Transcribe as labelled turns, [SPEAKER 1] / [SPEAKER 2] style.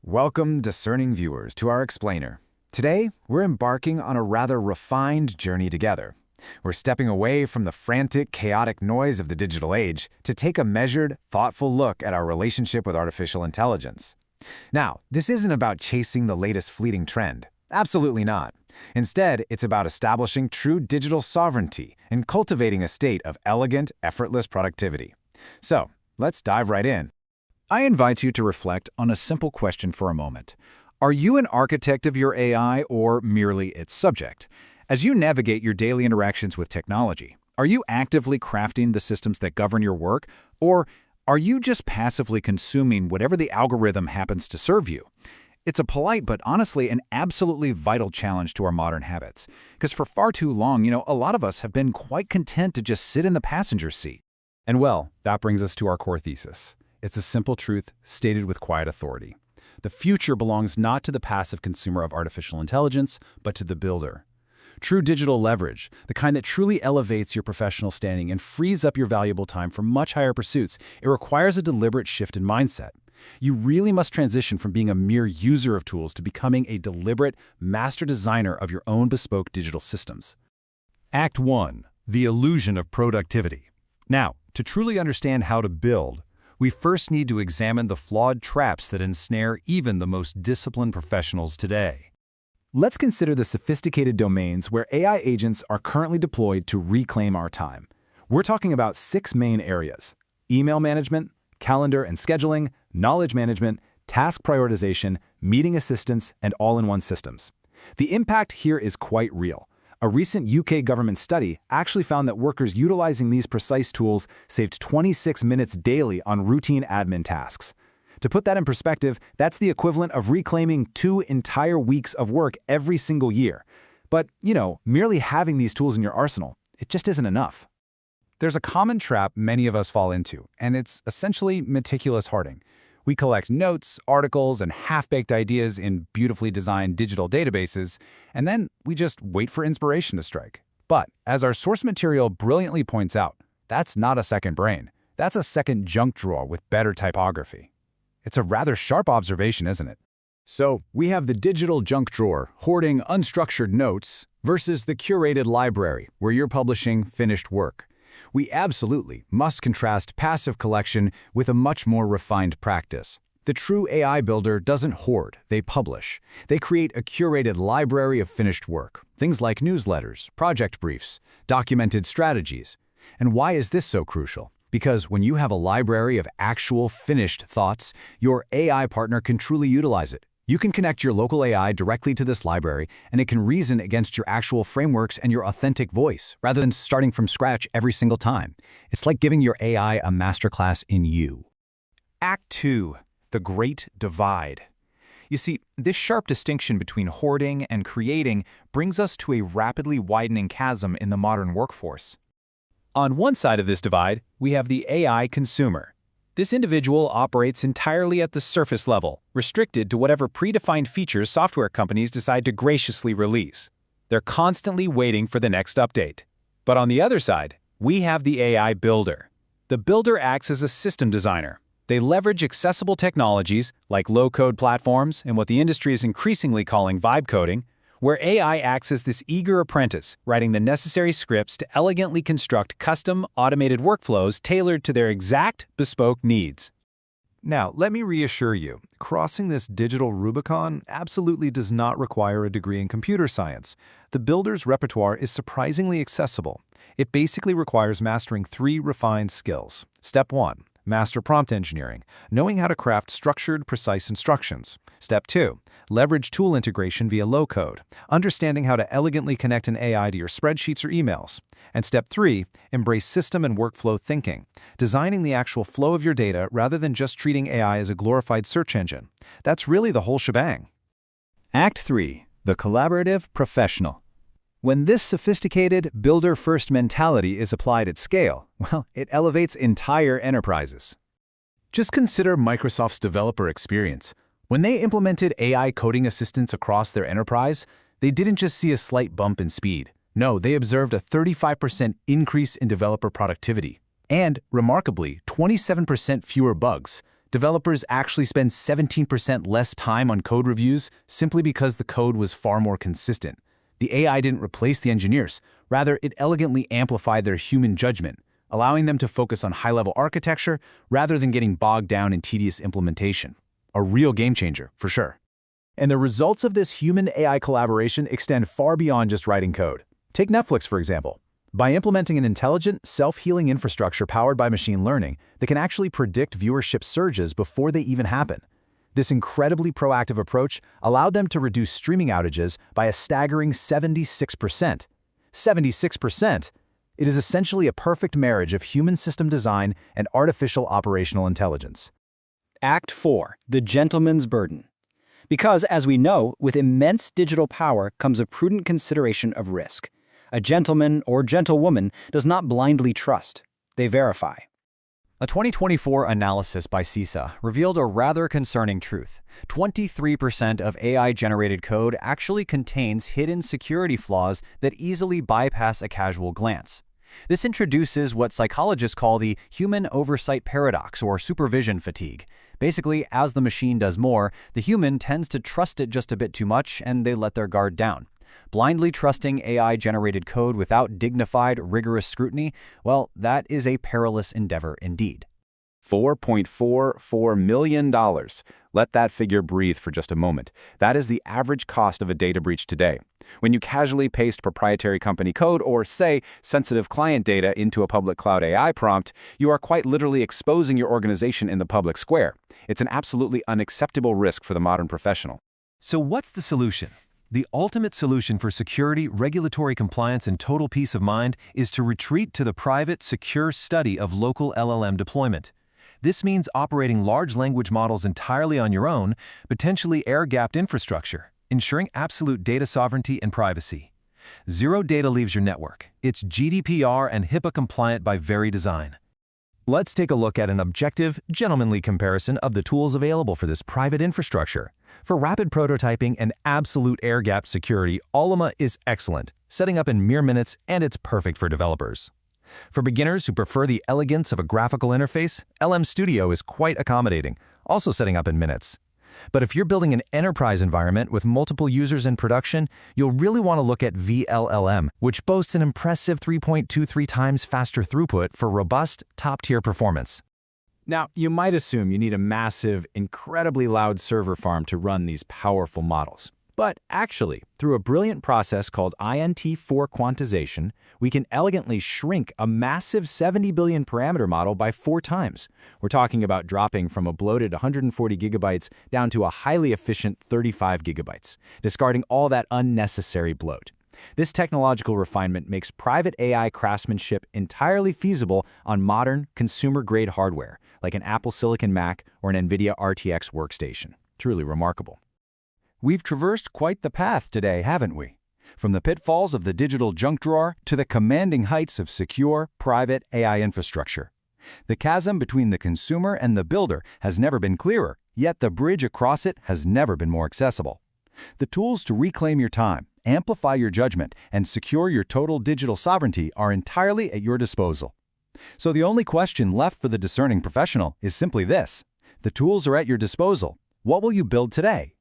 [SPEAKER 1] Welcome, discerning viewers, to our explainer. Today, we're embarking on a rather refined journey together. We're stepping away from the frantic, chaotic noise of the digital age to take a measured, thoughtful look at our relationship with artificial intelligence. Now, this isn't about chasing the latest fleeting trend. Absolutely not. Instead, it's about establishing true digital sovereignty and cultivating a state of elegant, effortless productivity. So, let's dive right in.
[SPEAKER 2] I invite you to reflect on a simple question for a moment. Are you an architect of your AI or merely its subject? As you navigate your daily interactions with technology, are you actively crafting the systems that govern your work, or are you just passively consuming whatever the algorithm happens to serve you? It's a polite but honestly an absolutely vital challenge to our modern habits, because for far too long, a lot of us have been quite content to just sit in the passenger seat.
[SPEAKER 3] And well, that brings us to our core thesis. It's a simple truth stated with quiet authority. The future belongs not to the passive consumer of artificial intelligence, but to the builder. True digital leverage, the kind that truly elevates your professional standing and frees up your valuable time for much higher pursuits, it requires a deliberate shift in mindset. You really must transition from being a mere user of tools to becoming a deliberate master designer of your own bespoke digital systems. Act 1. The illusion of productivity. Now, to truly understand how to build, we first need to examine the flawed traps that ensnare even the most disciplined professionals today.
[SPEAKER 2] Let's consider the sophisticated domains where AI agents are currently deployed to reclaim our time. We're talking about 6 main areas: email management, calendar and scheduling, knowledge management, task prioritization, meeting assistance, and all-in-one systems. The impact here is quite real. A recent UK government study actually found that workers utilizing these precise tools saved 26 minutes daily on routine admin tasks. To put that in perspective, that's the equivalent of reclaiming 2 entire weeks of work every single year. But, merely having these tools in your arsenal, it just isn't enough.
[SPEAKER 3] There's a common trap many of us fall into, and it's essentially meticulous hoarding. We collect notes, articles, and half-baked ideas in beautifully designed digital databases, and then we just wait for inspiration to strike. But, as our source material brilliantly points out, that's not a second brain. That's a second junk drawer with better typography. It's a rather sharp observation, isn't it?
[SPEAKER 2] So, we have the digital junk drawer, hoarding unstructured notes, versus the curated library, where you're publishing finished work. We absolutely must contrast passive collection with a much more refined practice. The true AI builder doesn't hoard, they publish. They create a curated library of finished work, things like newsletters, project briefs, documented strategies. And why is this so crucial? Because when you have a library of actual finished thoughts, your AI partner can truly utilize it. You can connect your local AI directly to this library, and it can reason against your actual frameworks and your authentic voice, rather than starting from scratch every single time. It's like giving your AI a masterclass in you.
[SPEAKER 3] Act 2. The Great Divide. You see, this sharp distinction between hoarding and creating brings us to a rapidly widening chasm in the modern workforce. On one side of this divide, we have the AI consumer. This individual operates entirely at the surface level, restricted to whatever predefined features software companies decide to graciously release. They're constantly waiting for the next update. But on the other side, we have the AI builder. The builder acts as a system designer. They leverage accessible technologies like low-code platforms and what the industry is increasingly calling vibe coding, where AI acts as this eager apprentice, writing the necessary scripts to elegantly construct custom, automated workflows tailored to their exact, bespoke needs. Now, let me reassure you, crossing this digital Rubicon absolutely does not require a degree in computer science. The builder's repertoire is surprisingly accessible. It basically requires mastering 3 refined skills. Step 1. Master prompt engineering, knowing how to craft structured, precise instructions. Step 2. Leverage tool integration via low-code, understanding how to elegantly connect an AI to your spreadsheets or emails. And Step 3. Embrace system and workflow thinking, designing the actual flow of your data rather than just treating AI as a glorified search engine. That's really the whole shebang.
[SPEAKER 2] Act 3. The Collaborative Professional. When this sophisticated, builder-first mentality is applied at scale, it elevates entire enterprises. Just consider Microsoft's developer experience. When they implemented AI coding assistants across their enterprise, they didn't just see a slight bump in speed. No, they observed a 35% increase in developer productivity. And, remarkably, 27% fewer bugs.
[SPEAKER 1] Developers actually spend 17% less time on code reviews simply because the code was far more consistent. The AI didn't replace the engineers. Rather, it elegantly amplified their human judgment, allowing them to focus on high-level architecture rather than getting bogged down in tedious implementation. A real game changer, for sure.
[SPEAKER 2] And the results of this human-AI collaboration extend far beyond just writing code. Take Netflix, for example. By implementing an intelligent, self-healing infrastructure powered by machine learning, they can actually predict viewership surges before they even happen. This incredibly proactive approach allowed them to reduce streaming outages by a staggering 76%. 76%! It is essentially a perfect marriage of human system design and artificial operational intelligence.
[SPEAKER 4] Act 4. The Gentleman's Burden. Because, as we know, with immense digital power comes a prudent consideration of risk. A gentleman or gentlewoman does not blindly trust. They verify.
[SPEAKER 3] A 2024 analysis by CISA revealed a rather concerning truth. 23% of AI-generated code actually contains hidden security flaws that easily bypass a casual glance. This introduces what psychologists call the human oversight paradox or supervision fatigue. Basically, as the machine does more, the human tends to trust it just a bit too much and they let their guard down. Blindly trusting AI-generated code without dignified, rigorous scrutiny, well, that is a perilous endeavor indeed.
[SPEAKER 2] $4.44 million. Let that figure breathe for just a moment. That is the average cost of a data breach today. When you casually paste proprietary company code or, say, sensitive client data into a public cloud AI prompt, you are quite literally exposing your organization in the public square. It's an absolutely unacceptable risk for the modern professional.
[SPEAKER 5] So what's the solution? The ultimate solution for security, regulatory compliance, and total peace of mind is to retreat to the private, secure study of local LLM deployment. This means operating large language models entirely on your own, potentially air-gapped infrastructure, ensuring absolute data sovereignty and privacy. Zero data leaves your network. It's GDPR and HIPAA compliant by very design.
[SPEAKER 6] Let's take a look at an objective, gentlemanly comparison of the tools available for this private infrastructure. For rapid prototyping and absolute air-gapped security, Ollama is excellent, setting up in mere minutes, and it's perfect for developers. For beginners who prefer the elegance of a graphical interface, LM Studio is quite accommodating, also setting up in minutes. But if you're building an enterprise environment with multiple users in production, you'll really want to look at VLLM, which boasts an impressive 3.23 times faster throughput for robust, top-tier performance.
[SPEAKER 2] Now, you might assume you need a massive, incredibly loud server farm to run these powerful models. But actually, through a brilliant process called INT4 quantization, we can elegantly shrink a massive 70 billion parameter model by 4 times. We're talking about dropping from a bloated 140 gigabytes down to a highly efficient 35 gigabytes, discarding all that unnecessary bloat. This technological refinement makes private AI craftsmanship entirely feasible on modern, consumer-grade hardware, like an Apple Silicon Mac or an NVIDIA RTX workstation. Truly remarkable. We've traversed quite the path today, haven't we? From the pitfalls of the digital junk drawer to the commanding heights of secure, private AI infrastructure. The chasm between the consumer and the builder has never been clearer, yet the bridge across it has never been more accessible. The tools to reclaim your time, amplify your judgment, and secure your total digital sovereignty are entirely at your disposal. So the only question left for the discerning professional is simply this. The tools are at your disposal. What will you build today?